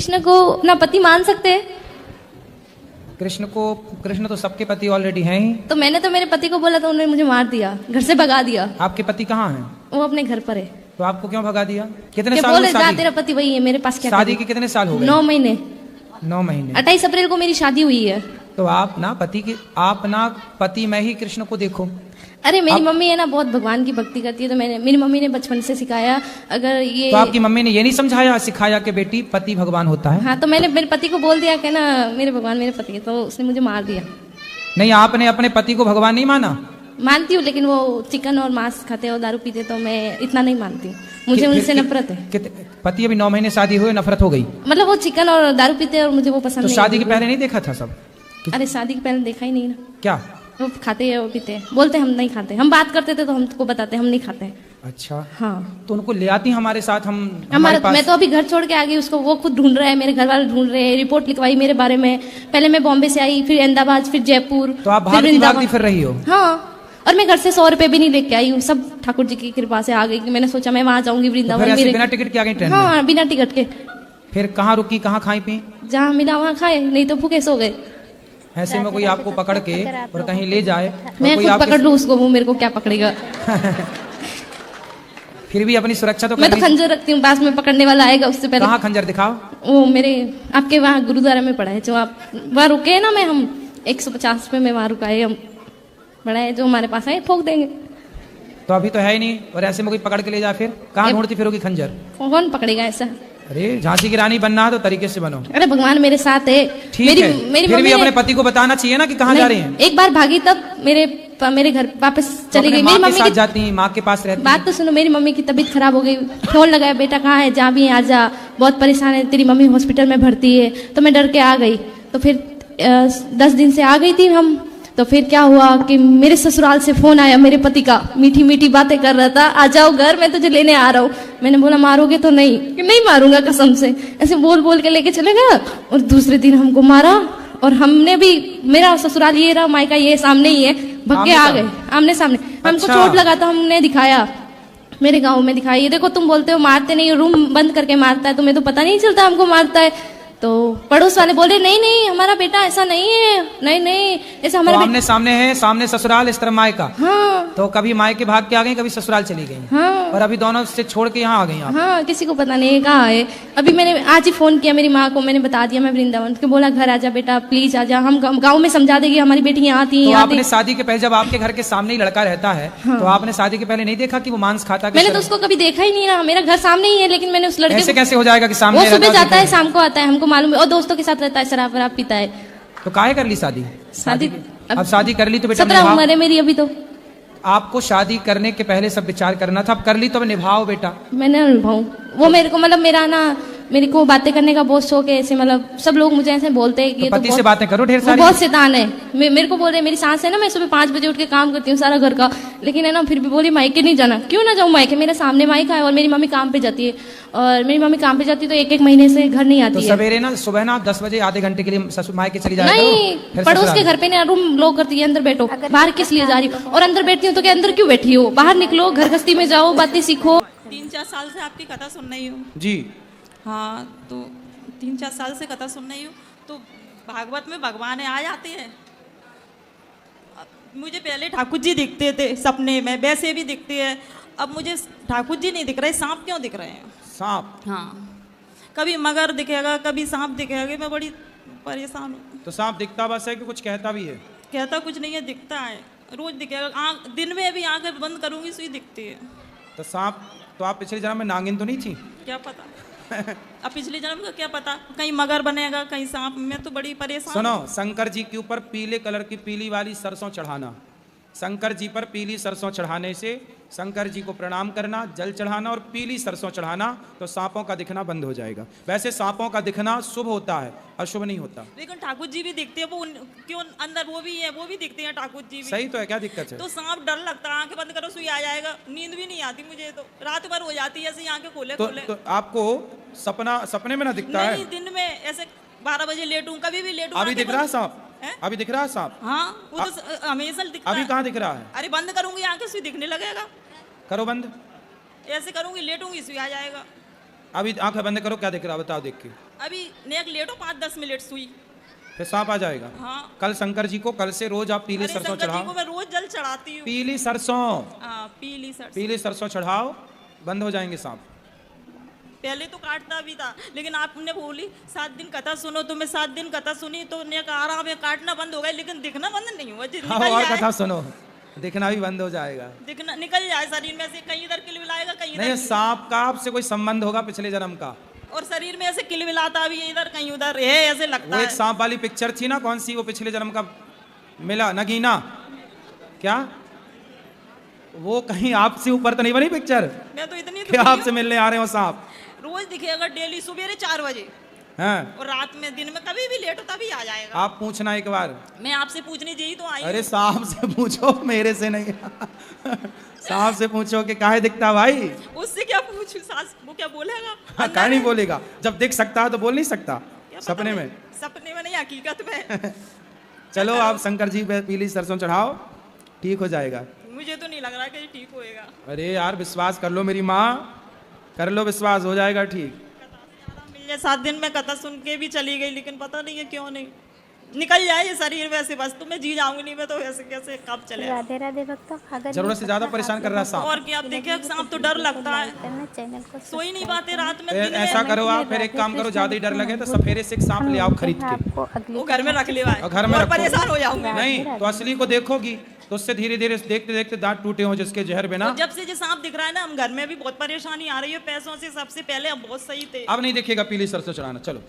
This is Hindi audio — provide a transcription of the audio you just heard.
कृष्ण को अपना पति मान सकते हैं? कृष्ण तो सबके पति ऑलरेडी हैं ही। तो मैंने तो मेरे पति को बोला तो उन्होंने मुझे मार दिया, घर से भगा दिया। आपके पति कहाँ हैं? वो अपने घर पर है। तो आपको क्यों भगा दिया? कितने क्या साल बोले हुए जा शादी? तेरा पति वही है, मेरे पास क्या शादी करूं? के कितने साल हो गए? 9 महीने। 9 महीने। 28 अप्रैल को मेरी शादी हुई है। तो आप ना पति में ही कृष्ण को देखो। अरे मेरी मम्मी है ना बहुत भगवान की भक्ति करती है, तो मेरी मम्मी ने बचपन से सिखाया। अगर ये तो आपकी मम्मी ने ये नहीं समझाया सिखाया कि बेटी पति भगवान होता है? हाँ, तो मैंने मेरे पति को बोल दिया कि ना मेरे भगवान मेरे पति है, तो उसने मुझे मार दिया। नहीं, आपने अपने पति को भगवान नहीं माना? मानती हूँ, लेकिन वो चिकन और मांस खाते और दारू पीते, तो मैं इतना नहीं मानती हूँ। मुझे उनसे नफरत है। पति अभी 9 महीने शादी हुए, नफरत हो गई? मतलब वो चिकन और दारू पीते और मुझे वो पसंद तो नहीं। शादी के पहले नहीं देखा था सब? अरे शादी के पहले देखा ही नहीं ना। क्या वो खाते हैं, वो पीते हैं, बोलते हम नहीं खाते। हम बात करते थे तो हमको बताते हम नहीं खाते। अच्छा। हाँ, तो उनको ले आती हमारे साथ, मैं तो अभी घर छोड़ के आ गई, उसको वो खुद ढूंढ रहा है, मेरे घर वाले ढूंढ रहे हैं। रिपोर्ट लिखवाई मेरे बारे में। पहले मैं बॉम्बे से आई, फिर अहमदाबाद, फिर जयपुर। तो आप भागती फिर रही हो? हाँ, और मैं घर से 100 रुपए भी नहीं लेके आई हूँ, सब ठाकुर जी की कृपा से आ गई। मैंने सोचा मैं वहां जाऊंगी वृंदावन। बिना टिकट के आ गई ट्रेन में? हाँ, बिना टिकट के। फिर कहाँ रुकी, कहाँ खाई पी? जहाँ मिला वहाँ खाए, नहीं तो भूखे सो गए। ऐसे में कोई आपको पकड़ के और कहीं ले जाए, मैं खुद पकड़ लूँ उसको, वो मेरे को क्या पकड़ेगा? फिर भी अपनी सुरक्षा तो मैं तो खंजर रखती हूँ, पास में पकड़ने वाला आएगा उससे पहले। कहाँ खंजर दिखाओ? वो मेरे आपके वहाँ गुरुद्वारा में पड़ा है, जो आप वहाँ रुके है ना, मैं हम 150 पे मैं वहाँ रुका है, हम बड़ा है जो हमारे पास है, ठोक देंगे। तो अभी तो है ही नहीं, और ऐसे में कोई पकड़ के ले जाए फिर कहाँ ढूंढती फिरोगी खंजर? कौन पकड़ेगा ऐसा? अरे झांसी की रानी बनना है तो तरीके से बनो। अरे भगवान मेरे साथ है। ठीक है, फिर भी अपने पति को बताना चाहिए ना कि कहाँ जा रहे हैं। एक बार भागी तब मेरे घर वापस चली गई। मेरी मम्मी के साथ जाती है, माँ के पास रहती है। बात तो सुनो, मेरी मम्मी की तबीयत खराब हो गई, फोन लगाया, बेटा कहाँ है, जा भी आ जा, बहुत परेशान है, तेरी मम्मी हॉस्पिटल में भर्ती है। तो मैं डर के आ गई। तो फिर 10 दिन से आ गई थी हम। तो फिर क्या हुआ कि मेरे ससुराल से फोन आया मेरे पति का, मीठी मीठी बातें कर रहा था, आ जाओ घर, मैं तुझे लेने आ रहा हूँ। मैंने बोला मारोगे तो नहीं? कि नहीं मारूंगा कसम से। ऐसे बोल बोल के लेके चले गया, और दूसरे दिन हमको मारा। और हमने भी, मेरा ससुराल ये रहा, मायका ये सामने ही है, भग के आ गए आमने सामने। हमको चोट लगा तो हमने दिखाया, मेरे गाँव में दिखाया। ये देखो तुम बोलते हो मारते नहीं, रूम बंद करके मारता है, तुम्हें तो पता नहीं चलता हमको मारता है। तो पड़ोस वाले बोले नहीं नहीं हमारा बेटा ऐसा नहीं है, नहीं नहीं ऐसा हमारा। तो आमने सामने है, सामने ससुराल, इस तरफ मायका। हाँ। तो कभी मायके भाग के आ गई, कभी ससुराल चली गई। हाँ। और अभी दोनों से छोड़ के यहाँ आ गई आप। हाँ, किसी को पता नहीं है कहाँ है। अभी मैंने आज ही फोन किया मेरी माँ को, मैंने बता दिया मैं वृंदावन, उसके बोला घर आजा बेटा प्लीज आजा, हम गाँव में समझा देगी हमारी बेटी यहाँ आती है। तो आपने शादी के पहले, जब आपके घर के सामने ही लड़का रहता है, तो आपने शादी के पहले नहीं देखा कि वो मांस खाता? मैंने तो उसको कभी देखा ही नहीं ना, मेरा घर सामने ही है, लेकिन मैंने उस लड़के ऐसे कैसे हो जाएगा कि सामने? वो सुबह जाता है, शाम को आता है, हमको मालूम है, और दोस्तों के साथ रहता है, शराब वराब पीता है। तो काहे कर ली शादी? अब शादी कर ली तो बेटा 17 उम्र है मेरी अभी। तो आपको शादी करने के पहले सब विचार करना था, अब कर ली तो निभाओ बेटा। मैंने निभाऊं, वो मेरे को मतलब मेरा ना, मेरे को बातें करने का बहुत शौक है। ऐसे मतलब सब लोग मुझे ऐसे बोलते हैं कि तो पति से बातें करो ढेर सारी। बहुत शैतान है। मेरे को बोल रहे, मेरी सास है ना, मैं सुबह 5 बजे उठ के काम करती हूँ सारा घर का, लेकिन है ना फिर भी बोली मायके नहीं जाना। क्यों ना जाऊँ मायके? मेरे सामने मायका है, और मेरी मम्मी काम पे जाती है, और मेरी मम्मी काम पे जाती है तो 1-1 महीने से घर नहीं आती है। सवेरे ना, सुबह ना 10 बजे आधे घंटे के लिए ससुर मायके चली जाए। नहीं, पड़ोस के घर पे ना रूम लॉक करती है, अंदर बैठो। बाहर किस लिए जा रही हो? और अंदर बैठती हूँ तो क्या अंदर क्यों बैठी हो? बाहर निकलो, घर गस्ती में जाओ, बातें सीखो। 3-4 साल से आपकी कथा सुन रही हूँ जी। हाँ, तो 3-4 साल से कथा सुन रही हूँ, तो भागवत में भगवान आ जाते हैं। मुझे पहले ठाकुर जी दिखते थे सपने में, वैसे भी दिखते हैं। अब मुझे ठाकुर जी नहीं दिख रहे, सांप क्यों दिख रहे हैं? सांप? हाँ, कभी मगर दिखेगा, कभी सांप दिखेगा, मैं बड़ी परेशान हूँ। तो सांप दिखता बस है कि कुछ कहता भी है? कहता कुछ नहीं है, दिखता है, रोज दिखेगा। दिन में भी आंखें बंद करूंगी सुई दिखती है। तो सांप, तो आप पिछले जन्म में नागिन तो नहीं थी? क्या पता अब पिछले जन्म का क्या पता, कहीं मगर बनेगा, कहीं सांप। मैं तो बड़ी परेशान। सुनो, शंकर जी के ऊपर पीले कलर की पीली वाली सरसों चढ़ाना, शंकर जी पर पीली सरसों चढ़ाने से शंकर जी को प्रणाम करना, जल चढ़ाना और पीली सरसों चढ़ाना, तो सांपों का दिखना बंद हो जाएगा। वैसे सांपों का दिखना शुभ होता है, अशुभ नहीं होता। लेकिन ठाकुर जी भी दिखते हैं, वो क्यों अंदर वो भी है, वो भी दिखते हैं ठाकुर जी भी। सही तो है, क्या दिक्कत है? तो सांप डर लगता है, आंखें बंद करो सुई आ जाएगा। नींद भी नहीं आती मुझे, तो रात भर हो जाती है ऐसे आंखें खोले खोले। तो आपको सपने में ना दिखता है? नहीं, दिन में ऐसे 12 बजे लेटूं, कभी भी लेटूं। अभी दिख रहा है सांप? अभी दिख रहा है सांप? हाँ, वो तो हमेशा दिखता है। अभी कहाँ दिख रहा है? अरे बंद करूंगी आंखें, सुई दिखने लगेगा। करो बंद। ऐसे करूंगी, लेटूंगी, सुई आ जाएगा। अभी आंखें बंद करो, क्या दिख रहा बताओ देख के। अभी नेक लेटो 5-10 मिनट सुई। फिर सांप आ जाएगा। हाँ। कल शंकर जी को, कल से रोज आप पीली अरे सरसों शंकर जी चढ़ाओ। को मैं रोज जल चढ़ाती हूँ। पीली सरसों, हाँ, पीली सरसों। पीली सरसों चढ़ाओ, बंद हो जाएंगे सांप। पहले तो काटता भी था, लेकिन आपने बोली 7 दिन कथा सुनो, तो मैं 7 दिन कथा सुनी तो नेक आराम है, काटना बंद हो गया, लेकिन दिखना बंद नहीं हुआ। हाँ, निकल और जाए, कथा सुनो, दिखना भी बंद हो जाएगा। दिखना निकल जाए शरीर में से, कहीं इधर किलबिलाएगा, कहीं नहीं, इधर, सांप का आपसे कोई संबंध होगा पिछले जन्म का। और शरीर में ऐसे किलबिलाता भी है, इधर कहीं उधर है, ऐसे लगता वो एक है। सांप वाली पिक्चर थी ना, कौन सी, वो पिछले जन्म का मिला, नगीना क्या, वो कहीं आपसे ऊपर तो नहीं बनी पिक्चर मैं तो इतनी कि आपसे मिलने आ रहे हो सांप? रोज दिखेगा डेली सवेरे 4 बजे, हैं? और रात में, दिन में कभी भी लेट हो तभी आ जाएगा। आप पूछना एक बार। मैं आपसे पूछने यही तो आई अरे हूँ। सांप से पूछो, मेरे से नहीं। सांप से पूछो कि काहे दिखता भाई। उससे क्या पूछूं, सास वो क्या बोलेगा? हाँ, काहे नहीं बोलेगा, जब दिख सकता है तो बोल नहीं सकता क्या पता सपने नहीं, में। सपने में नहीं, हकीकत में। चलो आप शंकर जी पे पीली सरसों चढ़ाओ, ठीक हो जाएगा। मुझे तो नहीं लग रहा कि ये ठीक होएगा। अरे यार विश्वास कर लो मेरी माँ, कर लो विश्वास, हो जाएगा ठीक। आराम मिल जाए। 7 दिन में कथा सुन के भी चली गई, लेकिन पता नहीं है क्यों नहीं निकल जाए ये शरीर वैसे, बस तो मैं जी जाऊंगी, नहीं मैं तो ऐसे कैसे कब चले। राधे राधे भक्तों, अगर जरूरत से ज्यादा परेशान कर रहा है सांप। और क्या, आप देखिए सांप तो डर लगता है, चैनल को सो ही नहीं पाते रात में, दिन में। ऐसा करो आप, फिर एक काम करो, ज्यादा ही डर लगे तो सफेरे से एक सांप ले आओ खरीद के, आपको अगली वो घर में रख ले भाई, और घर में और रखो। परेशान हो जाऊंगी। नहीं तो असली को देखोगी तो उससे धीरे धीरे देखते देखते दांत टूटे हो जिसके जहर बिना। जब से जो सांप दिख रहा है ना, हम घर में भी बहुत परेशानी आ रही है पैसों से, सबसे पहले हम बहुत सही थे। अब नहीं देखिएगा पीली सरसों चढ़ाना। चलो।